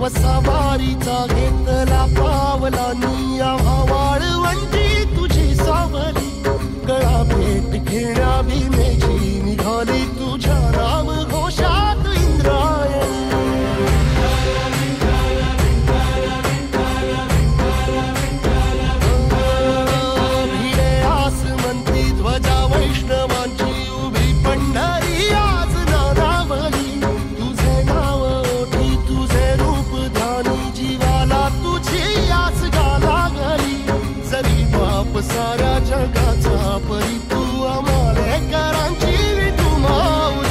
वसावारीचा घेतला पावला निया वाळवंटी तुझी सावली गळा भेट घेण्या भीमेची निघाली तुझ्या नाम घोषात इंद्रायणी भिडे आसमंती ध्वजा वैष्णवांची उभी पंढरी आज नानावली तुझे नाव ओठी तुझे रूप ध्यानी जीवाला तुझी आस गाला गली जरी बाप साऱ्या जगाचा परी तू आमालेकरांची तू माऊली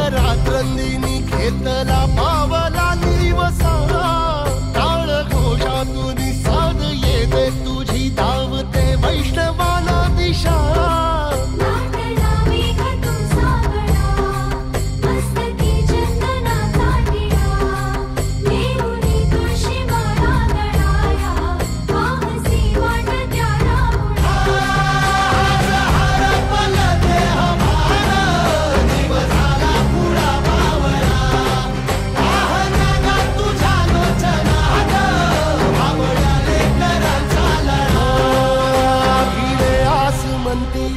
रात्रंदिनी घेतला पावला निवसा टाळ घोषातून साध येते तुझी धावते वैष्णवाला दिशा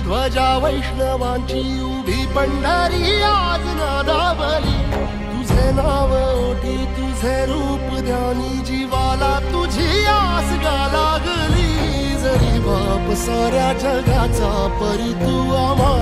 ध्वजा वैष्णवांची उभी पंढरी आज नादावली तुझे नाव ओठी तुझे रूप ध्यानी जीवाला तुझी आस गा लागली जरी बाप साऱ्या जगाचा परी तू आम्हा